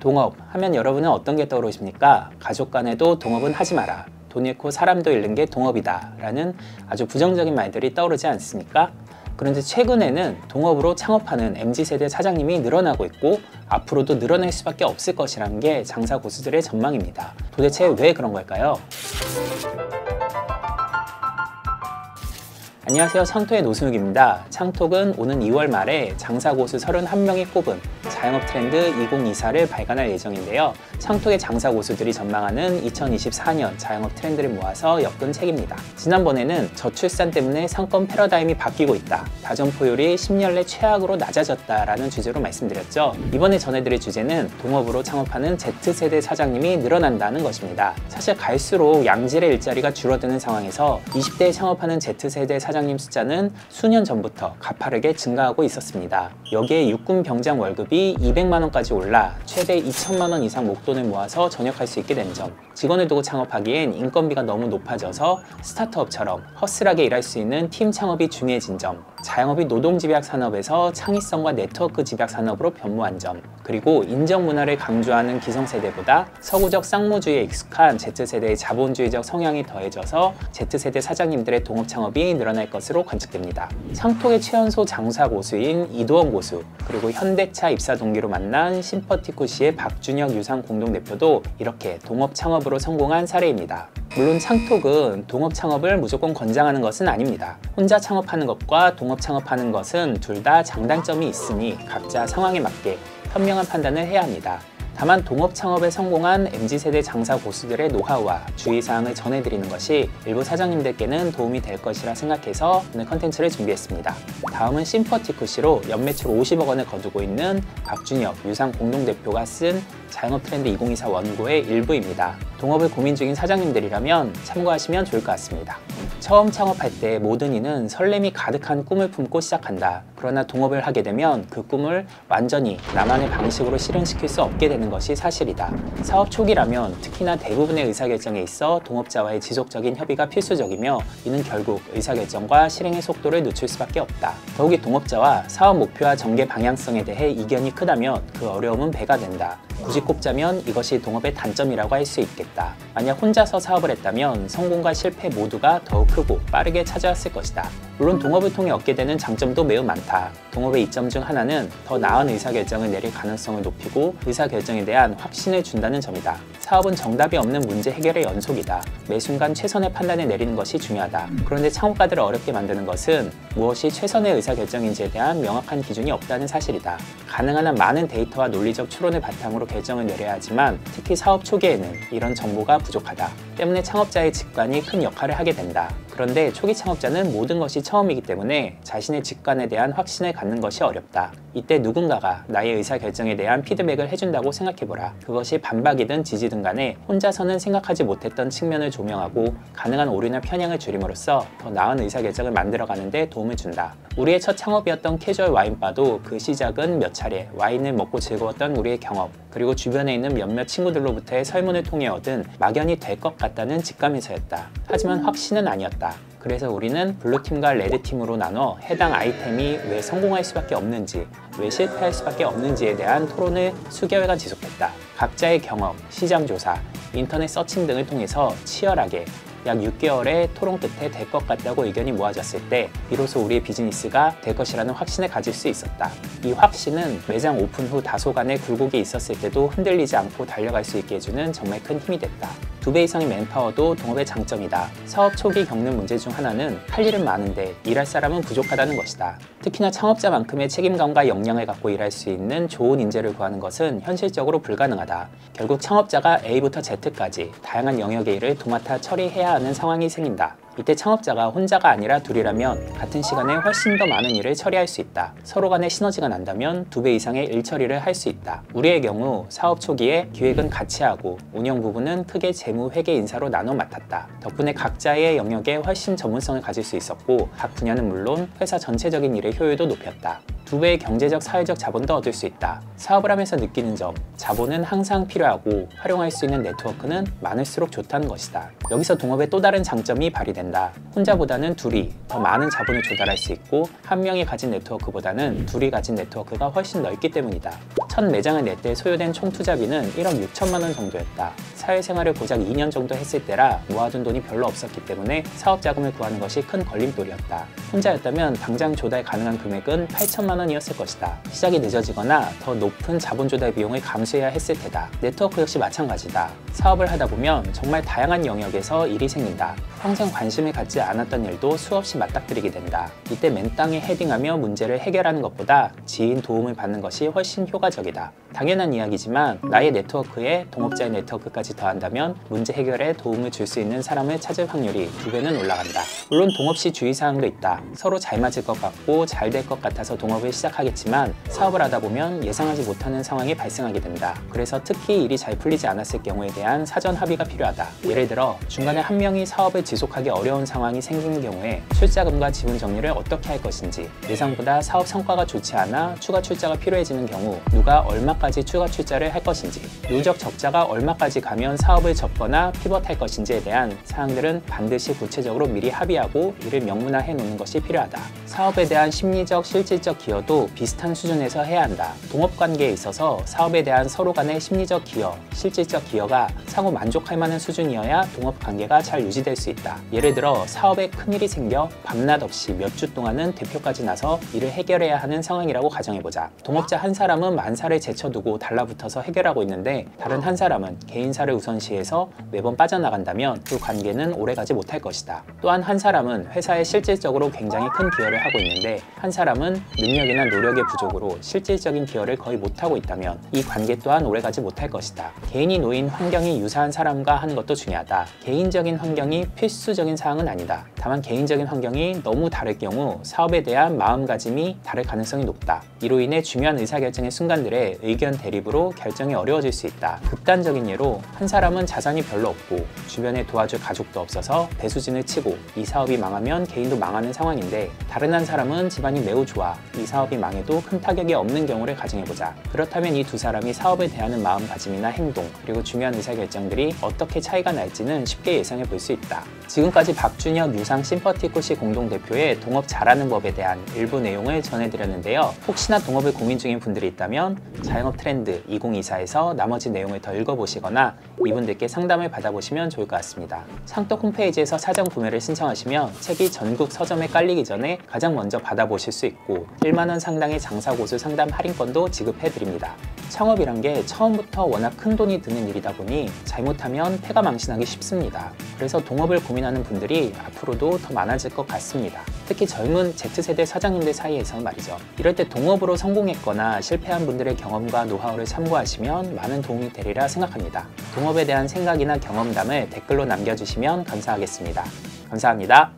동업 하면 여러분은 어떤 게 떠오르십니까? 가족 간에도 동업은 하지 마라. 돈 잃고 사람도 잃는 게 동업이다 라는 아주 부정적인 말들이 떠오르지 않습니까? 그런데 최근에는 동업으로 창업하는 MZ세대 사장님이 늘어나고 있고 앞으로도 늘어날 수밖에 없을 것이라는 게 장사 고수들의 전망입니다. 도대체 왜 그런 걸까요? 안녕하세요, 창톡의 노순욱입니다. 창톡은 오는 2월 말에 장사고수 31명이 꼽은 자영업 트렌드 2024를 발간할 예정인데요. 창톡의 장사고수들이 전망하는 2024년 자영업 트렌드를 모아서 엮은 책입니다. 지난번에는 저출산 때문에 상권 패러다임이 바뀌고 있다, 다점포율이 10년 내 최악으로 낮아졌다라는 주제로 말씀드렸죠. 이번에 전해드릴 주제는 동업으로 창업하는 Z세대 사장님이 늘어난다는 것입니다. 사실 갈수록 양질의 일자리가 줄어드는 상황에서 20대에 창업하는 Z세대 사장님 숫자는 수년 전부터 가파르게 증가하고 있었습니다. 여기에 육군 병장 월급이 200만 원까지 올라 최대 2천만 원 이상 목돈을 모아서 전역할 수 있게 된 점, 직원을 두고 창업하기엔 인건비가 너무 높아져서 스타트업처럼 허슬하게 일할 수 있는 팀 창업이 중요해진 점, 자영업이 노동집약 산업에서 창의성과 네트워크 집약 산업으로 변모한 점, 그리고 인정 문화를 강조하는 기성세대보다 서구적 쌍무주의에 익숙한 Z세대의 자본주의적 성향이 더해져서 Z세대 사장님들의 동업 창업이 늘어날 것으로 관측됩니다. 창톡의 최연소 장사 고수인 이도원 고수, 그리고 현대차 입사 동기로 만난 심퍼티쿠시의 박준혁 유상 공동대표도 이렇게 동업 창업으로 성공한 사례입니다. 물론 창톡은 동업 창업을 무조건 권장하는 것은 아닙니다. 혼자 창업하는 것과 동업 창업하는 것은 둘 다 장단점이 있으니 각자 상황에 맞게 현명한 판단을 해야 합니다. 다만 동업 창업에 성공한 MZ세대 장사 고수들의 노하우와 주의사항을 전해드리는 것이 일부 사장님들께는 도움이 될 것이라 생각해서 오늘 컨텐츠를 준비했습니다. 다음은 심퍼티쿠시로 연매출 50억 원을 거두고 있는 박준혁 유상 공동대표가 쓴 자영업 트렌드 2024 원고의 일부입니다. 동업을 고민 중인 사장님들이라면 참고하시면 좋을 것 같습니다. 처음 창업할 때 모든 이는 설렘이 가득한 꿈을 품고 시작한다. 그러나 동업을 하게 되면 그 꿈을 완전히 나만의 방식으로 실현시킬 수 없게 되는 것이 사실이다. 사업 초기라면 특히나 대부분의 의사결정에 있어 동업자와의 지속적인 협의가 필수적이며 이는 결국 의사결정과 실행의 속도를 늦출 수밖에 없다. 더욱이 동업자와 사업 목표와 전개 방향성에 대해 이견이 크다면 그 어려움은 배가 된다. 굳이 꼽자면 이것이 동업의 단점이라고 할 수 있겠다. 만약 혼자서 사업을 했다면 성공과 실패 모두가 더욱 크고 빠르게 찾아왔을 것이다. 물론 동업을 통해 얻게 되는 장점도 매우 많다. 동업의 이점 중 하나는 더 나은 의사결정을 내릴 가능성을 높이고 의사결정에 대한 확신을 준다는 점이다. 사업은 정답이 없는 문제 해결의 연속이다. 매 순간 최선의 판단을 내리는 것이 중요하다. 그런데 창업가들을 어렵게 만드는 것은 무엇이 최선의 의사결정인지에 대한 명확한 기준이 없다는 사실이다. 가능한 한 많은 데이터와 논리적 추론을 바탕으로 결정을 내려야 하지만 특히 사업 초기에는 이런 정보가 부족하다. 때문에 창업자의 직관이 큰 역할을 하게 된다. 그런데 초기 창업자는 모든 것이 처음이기 때문에 자신의 직관에 대한 확신을 갖는 것이 어렵다. 이때 누군가가 나의 의사결정에 대한 피드백을 해준다고 생각해보라. 그것이 반박이든 지지든 간에 혼자서는 생각하지 못했던 측면을 조명하고 가능한 오류나 편향을 줄임으로써 더 나은 의사결정을 만들어가는 데 도움을 준다. 우리의 첫 창업이었던 캐주얼 와인바도 그 시작은 몇 차례 와인을 먹고 즐거웠던 우리의 경험, 그리고 주변에 있는 몇몇 친구들로부터의 설문을 통해 얻은 막연히 될 것 같다는 직감에서였다. 하지만 확신은 아니었다. 그래서 우리는 블루팀과 레드팀으로 나눠 해당 아이템이 왜 성공할 수밖에 없는지, 왜 실패할 수밖에 없는지에 대한 토론을 수개월간 지속했다. 각자의 경험, 시장조사, 인터넷 서칭 등을 통해서 치열하게 약 6개월의 토론 끝에 될 것 같다고 의견이 모아졌을 때 비로소 우리의 비즈니스가 될 것이라는 확신을 가질 수 있었다. 이 확신은 매장 오픈 후 다소간의 굴곡이 있었을 때도 흔들리지 않고 달려갈 수 있게 해주는 정말 큰 힘이 됐다. 2배 이상의 맨파워도 동업의 장점이다. 사업 초기 겪는 문제 중 하나는 할 일은 많은데 일할 사람은 부족하다는 것이다. 특히나 창업자만큼의 책임감과 역량을 갖고 일할 수 있는 좋은 인재를 구하는 것은 현실적으로 불가능하다. 결국 창업자가 A부터 Z까지 다양한 영역의 일을 도맡아 처리해야 하는 상황이 생긴다. 이때 창업자가 혼자가 아니라 둘이라면 같은 시간에 훨씬 더 많은 일을 처리할 수 있다. 서로 간의 시너지가 난다면 2배 이상의 일 처리를 할 수 있다. 우리의 경우 사업 초기에 기획은 같이 하고 운영 부분은 크게 재무, 회계, 인사로 나눠 맡았다. 덕분에 각자의 영역에 훨씬 전문성을 가질 수 있었고 각 분야는 물론 회사 전체적인 일의 효율도 높였다. 2배의 경제적, 사회적 자본도 얻을 수 있다. 사업을 하면서 느끼는 점, 자본은 항상 필요하고 활용할 수 있는 네트워크는 많을수록 좋다는 것이다. 여기서 동업의 또 다른 장점이 발휘된다. 혼자보다는 둘이 더 많은 자본을 조달할 수 있고 한 명이 가진 네트워크보다는 둘이 가진 네트워크가 훨씬 넓기 때문이다. 첫 매장을 낼 때 소요된 총 투자비는 1억 6천만 원 정도였다. 사회생활을 고작 2년 정도 했을 때라 모아둔 돈이 별로 없었기 때문에 사업 자금을 구하는 것이 큰 걸림돌이었다. 혼자였다면 당장 조달 가능한 금액은 8천만 원이었을 것이다. 시작이 늦어지거나 더 높은 자본 조달 비용을 감수해야 했을 테다. 네트워크 역시 마찬가지다. 사업을 하다 보면 정말 다양한 영역에서 일이 생긴다. 평생 관심을 갖지 않았던 일도 수없이 맞닥뜨리게 된다. 이때 맨땅에 헤딩하며 문제를 해결하는 것보다 지인 도움을 받는 것이 훨씬 효과적이다. 당연한 이야기지만 나의 네트워크에 동업자의 네트워크까지 더한다면 문제 해결에 도움을 줄 수 있는 사람을 찾을 확률이 2배는 올라간다. 물론 동업 시 주의사항도 있다. 서로 잘 맞을 것 같고 잘 될 것 같아서 동업을 시작하겠지만 사업을 하다 보면 예상하지 못하는 상황이 발생하게 된다. 그래서 특히 일이 잘 풀리지 않았을 경우에 대한 사전 합의가 필요하다. 예를 들어 중간에 한 명이 사업을 지속하기 어려운 상황이 생기는 경우에 출자금과 지분 정리를 어떻게 할 것인지, 예상보다 사업 성과가 좋지 않아 추가 출자가 필요해지는 경우 누가 얼마까지 추가 출자를 할 것인지, 누적 적자가 얼마까지 가면 사업을 접거나 피벗할 것인지에 대한 사항들은 반드시 구체적으로 미리 합의하고 이를 명문화해 놓는 것이 필요하다. 사업에 대한 심리적, 실질적 기여도 비슷한 수준에서 해야 한다. 동업관계에 있어서 사업에 대한 서로 간의 심리적 기여, 실질적 기여가 상호 만족할 만한 수준이어야 동업관계가 잘 유지될 수 있다. 예를 들어 사업에 큰일이 생겨 밤낮 없이 몇 주 동안은 대표까지 나서 일을 해결해야 하는 상황이라고 가정해보자. 동업자 한 사람은 만사를 제쳐두고 달라붙어서 해결하고 있는데 다른 한 사람은 개인사를 우선시해서 매번 빠져나간다면 그 관계는 오래가지 못할 것이다. 또한 한 사람은 회사에 실질적으로 굉장히 큰 기여를 하고 있는데 한 사람은 능력이나 노력의 부족으로 실질적인 기여를 거의 못하고 있다면 이 관계 또한 오래가지 못할 것이다. 개인이 놓인 환경이 유사한 사람과 하는 것도 중요하다. 개인적인 환경이 필수적인 사항은 아니다. 다만 개인적인 환경이 너무 다를 경우 사업에 대한 마음가짐이 다를 가능성이 높다. 이로 인해 중요한 의사결정의 순간들에 의견 대립으로 결정이 어려워질 수 있다. 극단적인 예로 한 사람은 자산이 별로 없고 주변에 도와줄 가족도 없어서 배수진을 치고 이 사업이 망하면 개인도 망하는 상황인데, 다른 한 사람은 집안이 매우 좋아 이 사업이 망해도 큰 타격이 없는 경우를 가정해보자. 그렇다면 이 두 사람이 사업을 대하는 마음가짐이나 행동, 그리고 중요한 의사결정들이 어떻게 차이가 날지는 쉽게 예상해 볼 수 있다. 지금까지 박준혁 유상 심퍼티쿠시 공동대표의 동업 잘하는 법에 대한 일부 내용을 전해드렸는데요. 혹시나 동업을 고민 중인 분들이 있다면 자영업 트렌드 2024에서 나머지 내용을 더 읽어보시거나 이분들께 상담을 받아보시면 좋을 것 같습니다. 창톡 홈페이지에서 사전 구매를 신청하시면 책이 전국 서점에 깔리기 전에 가장 먼저 받아보실 수 있고 1만 원 상당의 장사고수 상담 할인권도 지급해드립니다. 창업이란 게 처음부터 워낙 큰 돈이 드는 일이다 보니 잘못하면 패가 망신하기 쉽습니다. 그래서 동업을 고민하는 분들이 앞으로도 더 많아질 것 같습니다. 특히 젊은 Z세대 사장님들 사이에서 말이죠. 이럴 때 동업으로 성공했거나 실패한 분들의 경험과 노하우를 참고하시면 많은 도움이 되리라 생각합니다. 동업에 대한 생각이나 경험담을 댓글로 남겨주시면 감사하겠습니다. 감사합니다.